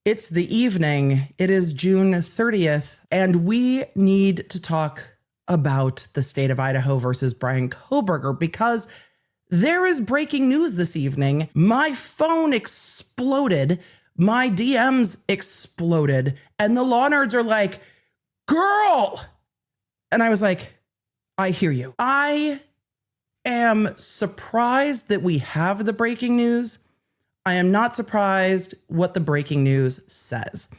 It's the evening. It is June 30th, and we need to talk about the state of Idaho versus Bryan Kohberger because there is breaking news this evening. My phone exploded. My DMs exploded. And the law nerds are like, girl. And I was like, I hear you. I am surprised that we have the breaking news. I am not surprised what the breaking news says.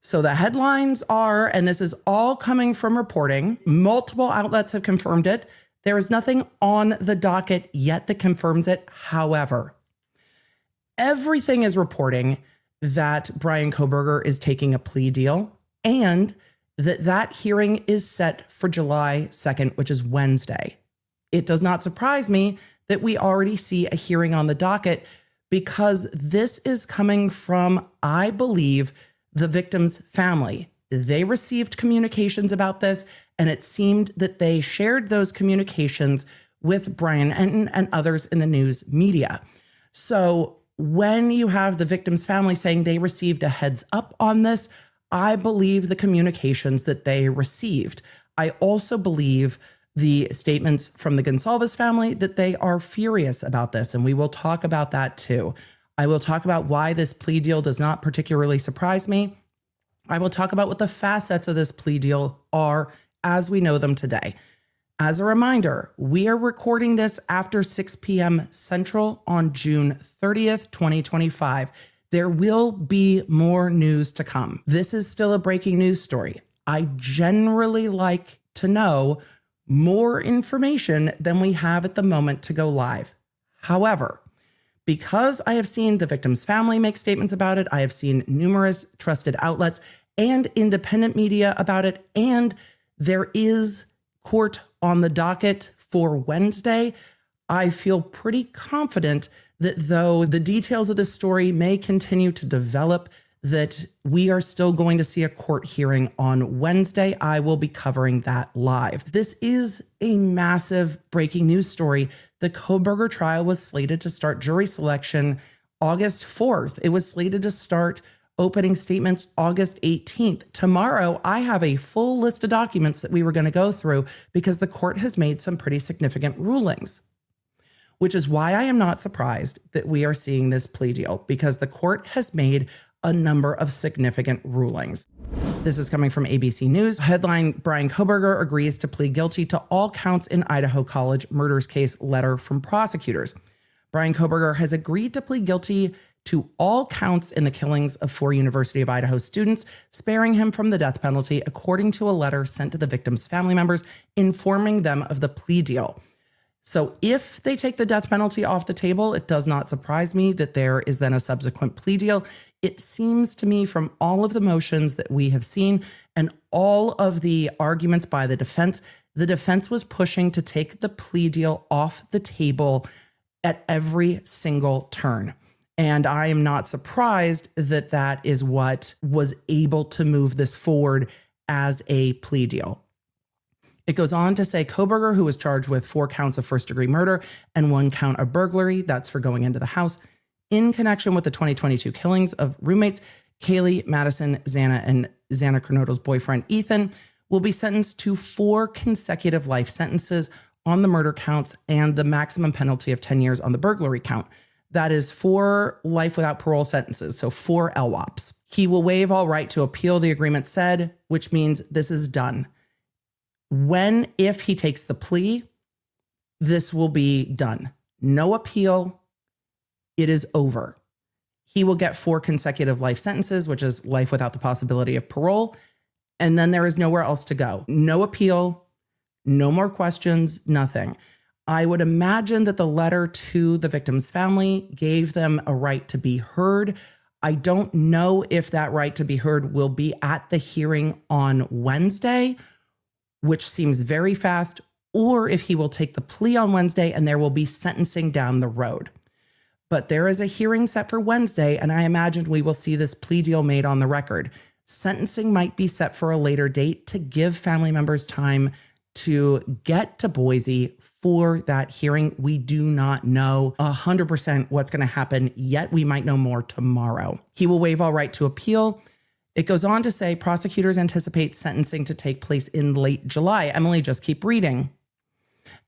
So the headlines are, and this is all coming from reporting, multiple outlets have confirmed it. There is nothing on the docket yet that confirms it. However, everything is reporting that Bryan Kohberger is taking a plea deal and that hearing is set for July 2nd, which is Wednesday. It does not surprise me that we already see a hearing on the docket because this is coming from, I believe, the victim's family. They received communications about this, and it seemed that they shared those communications with Bryan and others in the news media. So when you have the victim's family saying they received a heads up on this, I believe the communications that they received. I also believe the statements from the Gonsalves family that they are furious about this, and we will talk about that too. I will talk about why this plea deal does not particularly surprise me. I will talk about what the facets of this plea deal are as we know them today. As a reminder, we are recording this after 6 p.m. Central on June 30th, 2025. There will be more news to come. This is still a breaking news story. I generally like to know more information than we have at the moment to go live. However, because I have seen the victim's family make statements about it, I have seen numerous trusted outlets and independent media about it, and there is court on the docket for Wednesday, I feel pretty confident that though the details of this story may continue to develop, that we are still going to see a court hearing on Wednesday. I will be covering that live. This is a massive breaking news story. The Kohberger trial was slated to start jury selection August 4th. It was slated to start opening statements August 18th. Tomorrow, I have a full list of documents that we were going to go through because the court has made some pretty significant rulings, which is why I am not surprised that we are seeing this plea deal because the court has made a number of significant rulings. This is coming from ABC News. Headline, Bryan Kohberger agrees to plead guilty to all counts in Idaho College Murders case, letter from prosecutors. Bryan Kohberger has agreed to plead guilty to all counts in the killings of 4 University of Idaho students, sparing him from the death penalty, according to a letter sent to the victims' family members informing them of the plea deal. So if they take the death penalty off the table, it does not surprise me that there is then a subsequent plea deal. It seems to me from all of the motions that we have seen and all of the arguments by the defense was pushing to take the plea deal off the table at every single turn. And I am not surprised that that is what was able to move this forward as a plea deal. It goes on to say Kohberger, who was charged with 4 counts of first-degree murder and 1 count of burglary, that's for going into the house, in connection with the 2022 killings of roommates Kaylee, Madison, Xana, and Xana Kernodle's boyfriend Ethan, will be sentenced to 4 consecutive life sentences on the murder counts and the maximum penalty of 10 years on the burglary count. That is 4 life without parole sentences, so 4 LWOPs. He will waive all right to appeal, the agreement said, which means this is done. If he takes the plea, this will be done. No appeal. It is over. He will get 4 consecutive life sentences, which is life without the possibility of parole. And then there is nowhere else to go. No appeal, no more questions, nothing. I would imagine that the letter to the victim's family gave them a right to be heard. I don't know if that right to be heard will be at the hearing on Wednesday, which seems very fast, or if he will take the plea on Wednesday and there will be sentencing down the road. But there is a hearing set for Wednesday, and I imagine we will see this plea deal made on the record. Sentencing might be set for a later date to give family members time to get to Boise for that hearing. We do not know 100% what's going to happen yet. We might know more tomorrow. He will waive all right to appeal. It goes on to say prosecutors anticipate sentencing to take place in late July. Emily, just keep reading.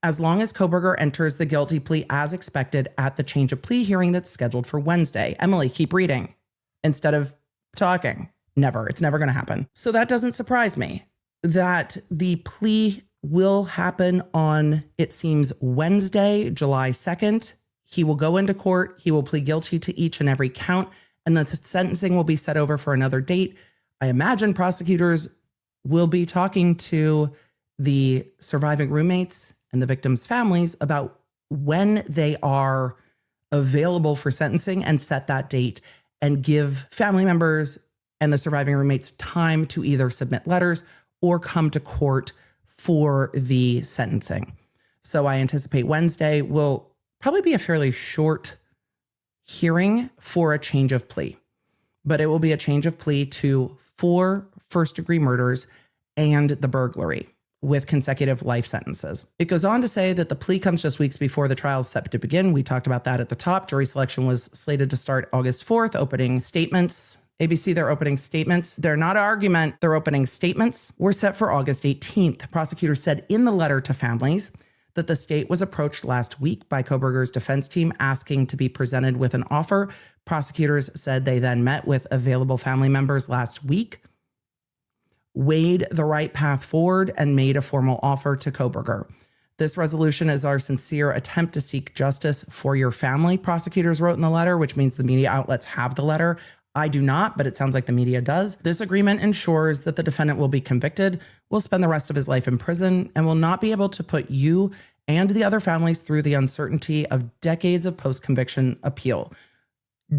As long as Kohberger enters the guilty plea as expected at the change of plea hearing that's scheduled for Wednesday. Emily, keep reading instead of talking. Never. It's never going to happen. So that doesn't surprise me that the plea will happen on, it seems, Wednesday, July 2nd. He will go into court. He will plead guilty to each and every count, and the sentencing will be set over for another date. I imagine prosecutors will be talking to the surviving roommates and the victims' families about when they are available for sentencing and set that date and give family members and the surviving roommates time to either submit letters or come to court for the sentencing. So I anticipate Wednesday will probably be a fairly short hearing for a change of plea, but it will be a change of plea to 4 first-degree murders and the burglary with consecutive life sentences. It goes on to say that the plea comes just weeks before the trial is set to begin. We talked about that at the top. Jury selection was slated to start August 4th. Opening statements, ABC, their opening statements. They're not an argument. Their opening statements were set for August 18th. Prosecutors said in the letter to families that the state was approached last week by Kohberger's defense team asking to be presented with an offer. Prosecutors said they then met with available family members last week, weighed the right path forward, and made a formal offer to Kohberger. This resolution is our sincere attempt to seek justice for your family, prosecutors wrote in the letter, which means the media outlets have the letter. I do not, but it sounds like the media does. This agreement ensures that the defendant will be convicted, will spend the rest of his life in prison, and will not be able to put you and the other families through the uncertainty of decades of post-conviction appeal.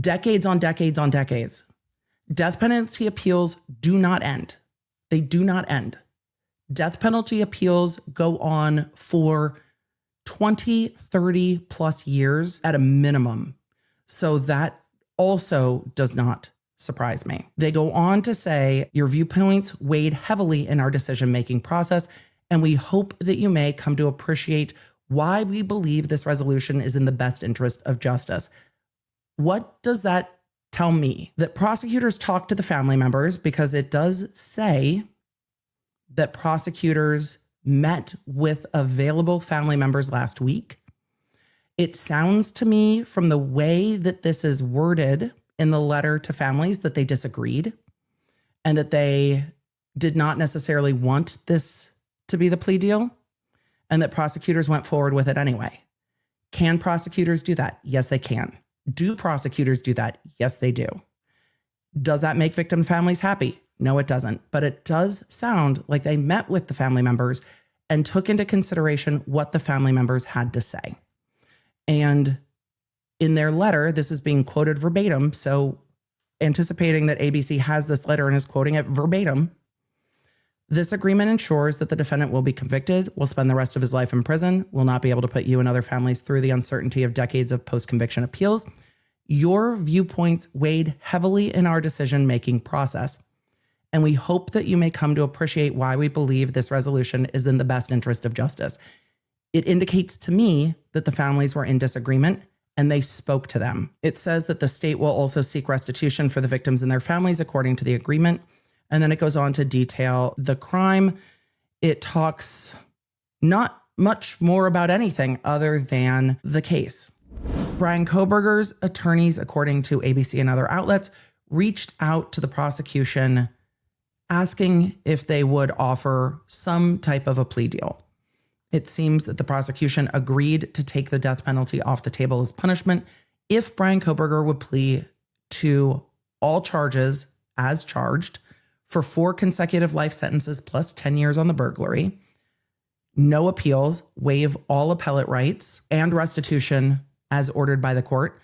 Decades on decades on decades. Death penalty appeals do not end. They do not end. Death penalty appeals go on for 20, 30 plus years at a minimum. So that also does not surprise me. They go on to say your viewpoints weighed heavily in our decision-making process, and we hope that you may come to appreciate why we believe this resolution is in the best interest of justice. What does that tell me? That prosecutors talk to the family members, because it does say that prosecutors met with available family members last week. It sounds to me from the way that this is worded in the letter to families that they disagreed and that they did not necessarily want this to be the plea deal, and that prosecutors went forward with it anyway. Can prosecutors do that? Yes, they can. Do prosecutors do that? Yes, they do. Does that make victim families happy? No, it doesn't. But it does sound like they met with the family members and took into consideration what the family members had to say. And in their letter, this is being quoted verbatim. So anticipating that ABC has this letter and is quoting it verbatim, this agreement ensures that the defendant will be convicted, will spend the rest of his life in prison, will not be able to put you and other families through the uncertainty of decades of post-conviction appeals. Your viewpoints weighed heavily in our decision-making process, and we hope that you may come to appreciate why we believe this resolution is in the best interest of justice. It indicates to me that the families were in disagreement and they spoke to them. It says that the state will also seek restitution for the victims and their families according to the agreement. And then it goes on to detail the crime. It talks not much more about anything other than the case. Bryan Kohberger's attorneys, according to ABC and other outlets, reached out to the prosecution asking if they would offer some type of a plea deal. It seems that the prosecution agreed to take the death penalty off the table as punishment if Bryan Kohberger would plead to all charges as charged for 4 consecutive life sentences plus 10 years on the burglary, no appeals, waive all appellate rights, and restitution as ordered by the court.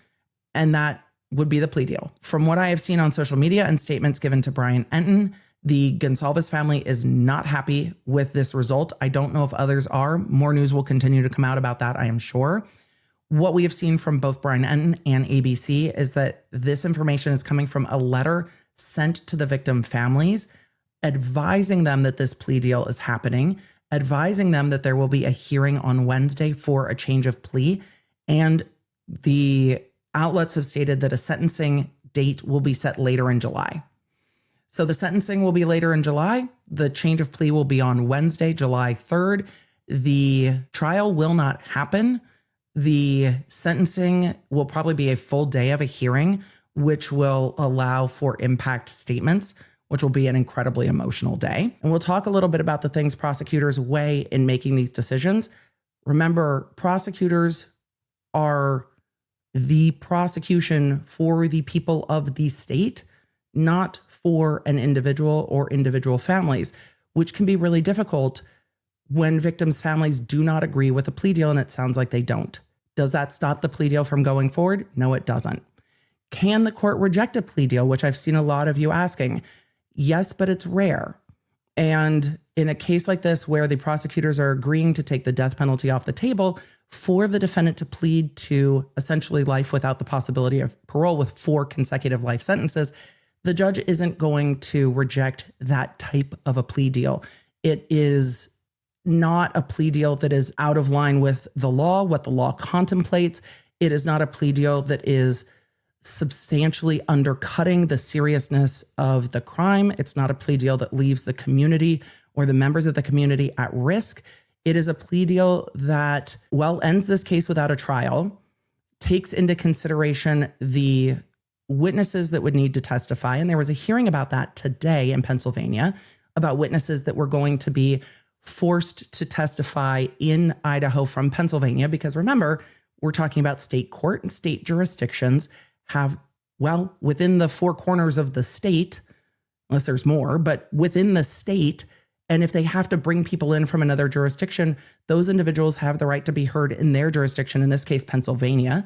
And that would be the plea deal. From what I have seen on social media and statements given to Brian Enton, the Gonsalves family is not happy with this result. I don't know if others are. More news will continue to come out about that, I am sure. What we have seen from both Brian Enton and ABC is that this information is coming from a letter sent to the victim families, advising them that this plea deal is happening advising them that there will be a hearing on Wednesday for a change of plea. And the outlets have stated that a sentencing date will be set later in July. So the sentencing will be later in July. The change of plea will be on Wednesday, July 3rd. The trial will not happen. The sentencing will probably be a full day of a hearing, which will allow for impact statements, which will be an incredibly emotional day. And we'll talk a little bit about the things prosecutors weigh in making these decisions. Remember, prosecutors are the prosecution for the people of the state, not for an individual or individual families, which can be really difficult when victims' families do not agree with a plea deal, and it sounds like they don't. Does that stop the plea deal from going forward? No, it doesn't. Can the court reject a plea deal, which I've seen a lot of you asking? Yes, but it's rare. And in a case like this, where the prosecutors are agreeing to take the death penalty off the table for the defendant to plead to essentially life without the possibility of parole with 4 consecutive life sentences, the judge isn't going to reject that type of a plea deal. It is not a plea deal that is out of line with the law, what the law contemplates. It is not a plea deal that is substantially undercutting the seriousness of the crime. It's not a plea deal that leaves the community or the members of the community at risk. It is a plea deal that, well, ends this case without a trial, takes into consideration the witnesses that would need to testify. And there was a hearing about that today in Pennsylvania about witnesses that were going to be forced to testify in Idaho from Pennsylvania. Because remember, we're talking about state court, and state jurisdictions have, well, within the 4 corners of the state, unless there's more, but within the state. And if they have to bring people in from another jurisdiction, those individuals have the right to be heard in their jurisdiction, in this case, Pennsylvania,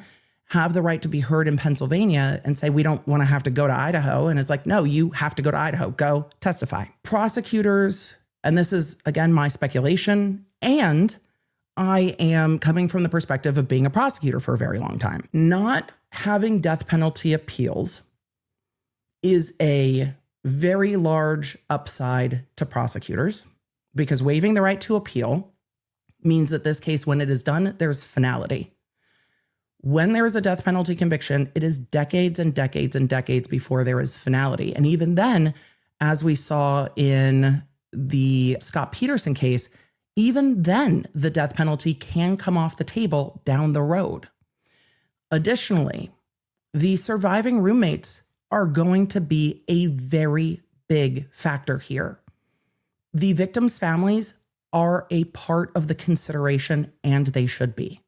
have the right to be heard in Pennsylvania and say, we don't want to have to go to Idaho. And it's like, no, you have to go to Idaho, go testify. Prosecutors, and this is, again, my speculation, and I am coming from the perspective of being a prosecutor for a very long time. Not having death penalty appeals is a very large upside to prosecutors, because waiving the right to appeal means that this case, when it is done, there's finality. When there is a death penalty conviction, it is decades and decades and decades before there is finality. And even then, as we saw in the Scott Peterson case, even then, the death penalty can come off the table down the road. Additionally, the surviving roommates are going to be a very big factor here. The victims' families are a part of the consideration, and they should be.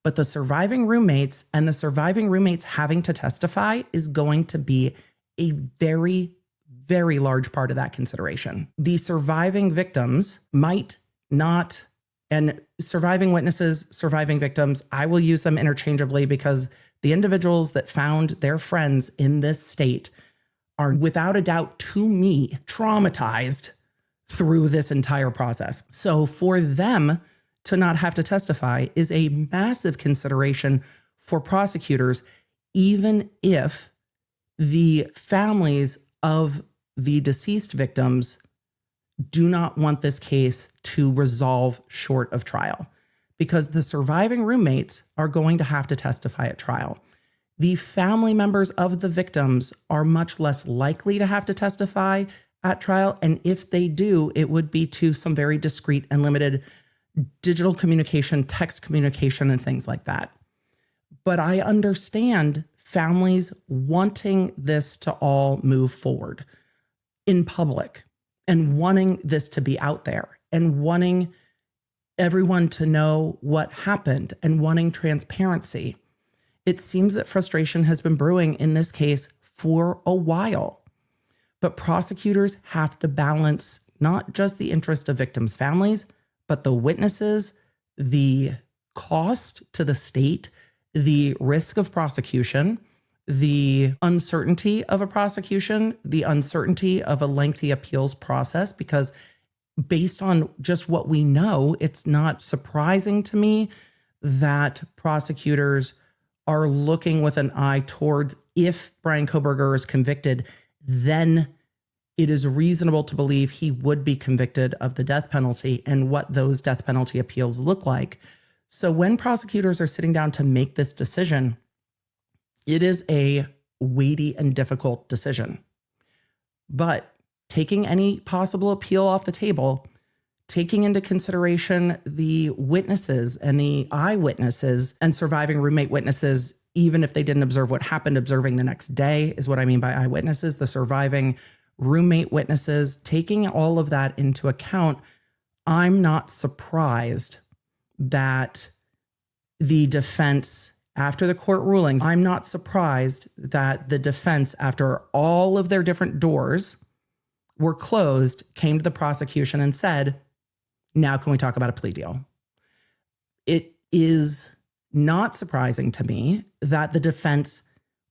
But the surviving roommates and the surviving roommates having to testify is going to be a very, very large part of that consideration. The surviving victims might not, and surviving witnesses, surviving victims, I will use them interchangeably, because the individuals that found their friends in this state are, without a doubt, to me, traumatized through this entire process. So for them to not have to testify is a massive consideration for prosecutors, even if the families of the deceased victims do not want this case to resolve short of trial, because the surviving roommates are going to have to testify at trial. The family members of the victims are much less likely to have to testify at trial, and if they do, it would be to some very discreet and limited digital communication, text communication, and things like that. But I understand families wanting this to all move forward in public, and wanting this to be out there, and wanting everyone to know what happened, and wanting transparency. It seems that frustration has been brewing in this case for a while. But prosecutors have to balance not just the interest of victims' families, but the witnesses, the cost to the state, the risk of prosecution, the uncertainty of a prosecution, the uncertainty of a lengthy appeals process, because based on just what we know, it's not surprising to me that prosecutors are looking with an eye towards, if Bryan Kohberger is convicted, then it is reasonable to believe he would be convicted of the death penalty and what those death penalty appeals look like. So when prosecutors are sitting down to make this decision, it is a weighty and difficult decision. But taking any possible appeal off the table, taking into consideration the witnesses and the eyewitnesses and surviving roommate witnesses, even if they didn't observe what happened, observing the next day is what I mean by eyewitnesses, the surviving roommate witnesses, taking all of that into account, I'm not surprised that the defense, after the court rulings, I'm not surprised that the defense, after all of their different doors were closed, came to the prosecution and said, now can we talk about a plea deal? It is not surprising to me that the defense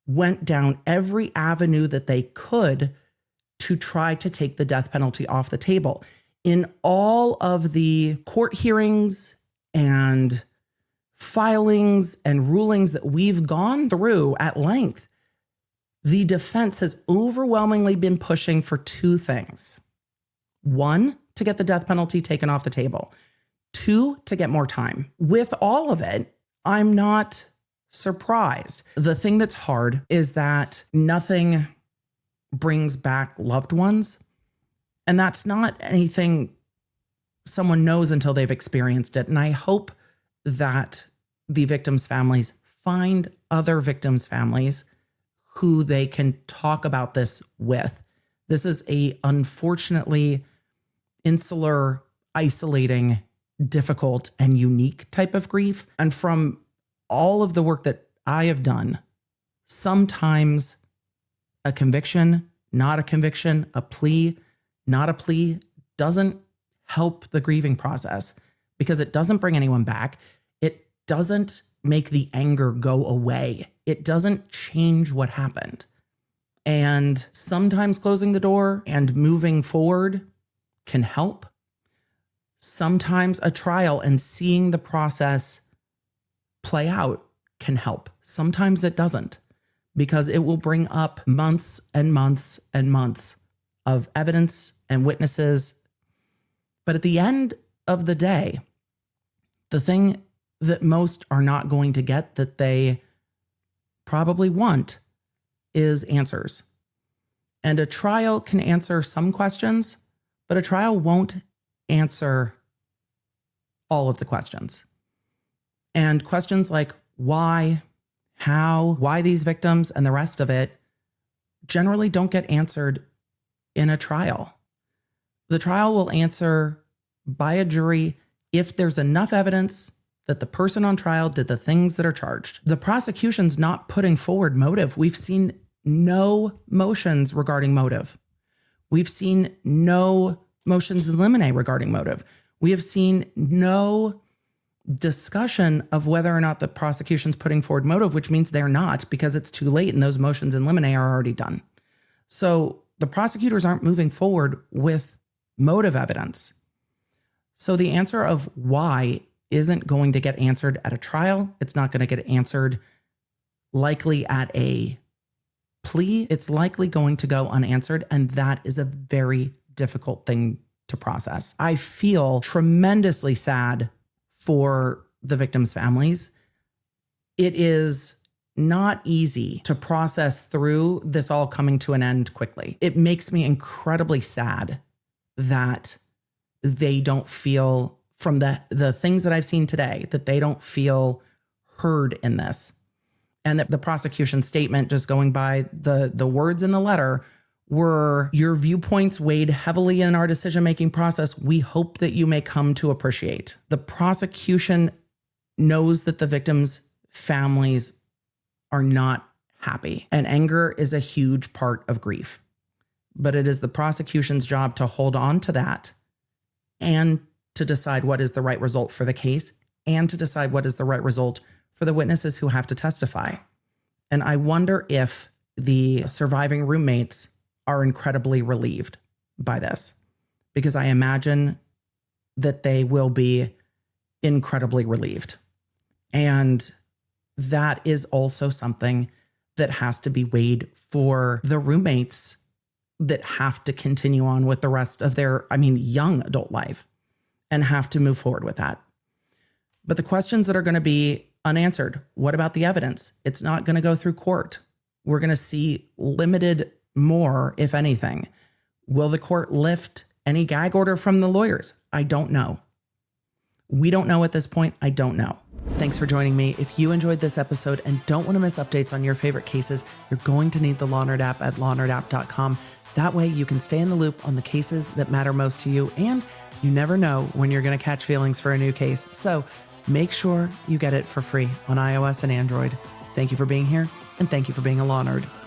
went down every avenue that they could to try to take the death penalty off the table. In all of the court hearings and filings and rulings that we've gone through at length, the defense has overwhelmingly been pushing for two things. One, to get the death penalty taken off the table. Two, to get more time. With all of it, I'm not surprised. The thing that's hard is that nothing brings back loved ones. And that's not anything someone knows until they've experienced it. And I hope that the victims' families find other victims' families who they can talk about this with. This is a unfortunately insular, isolating, difficult, and unique type of grief. And from all of the work that I have done, sometimes a conviction, not a conviction, a plea, not a plea, doesn't help the grieving process because it doesn't bring anyone back. It doesn't make the anger go away. It doesn't change what happened. And sometimes closing the door and moving forward can help. Sometimes a trial and seeing the process play out can help. Sometimes it doesn't, because it will bring up months and months and months of evidence and witnesses. But at the end of the day, the thing that most are not going to get that they probably want is answers. And a trial can answer some questions, but a trial won't answer all of the questions. And questions like why, how, why these victims, and the rest of it generally don't get answered in a trial. The trial will answer by a jury if there's enough evidence that the person on trial did the things that are charged. The prosecution's not putting forward motive. We've seen no motions regarding motive. We've seen no motions in limine regarding motive. We have seen no discussion of whether or not the prosecution's putting forward motive, which means they're not, because it's too late and those motions in limine are already done. So the prosecutors aren't moving forward with motive evidence. So the answer of why isn't going to get answered at a trial. It's not going to get answered likely at a plea. It's likely going to go unanswered, and that is a very difficult thing to process. I feel tremendously sad for the victims' families. It is not easy to process through this all coming to an end quickly. It makes me incredibly sad that they don't feel, from the things that I've seen today, that they don't feel heard in this. And that the prosecution statement, just going by the words in the letter, were, your viewpoints weighed heavily in our decision-making process. We hope that you may come to appreciate. The prosecution knows that the victims' families are not happy, and anger is a huge part of grief. But it is the prosecution's job to hold on to that and to decide what is the right result for the case and to decide what is the right result for the witnesses who have to testify. And I wonder if the surviving roommates are incredibly relieved by this, because I imagine that they will be incredibly relieved. And that is also something that has to be weighed for the roommates that have to continue on with the rest of their, young adult life and have to move forward with that. But the questions that are going to be unanswered, what about the evidence? It's not going to go through court. We're going to see limited more, if anything. Will the court lift any gag order from the lawyers? I don't know. We don't know at this point. I don't know. Thanks for joining me. If you enjoyed this episode and don't want to miss updates on your favorite cases, you're going to need the Law Nerd app at lawnerdapp.com. That way you can stay in the loop on the cases that matter most to you, and you never know when you're going to catch feelings for a new case. So make sure you get it for free on iOS and Android. Thank you for being here, and thank you for being a Law Nerd.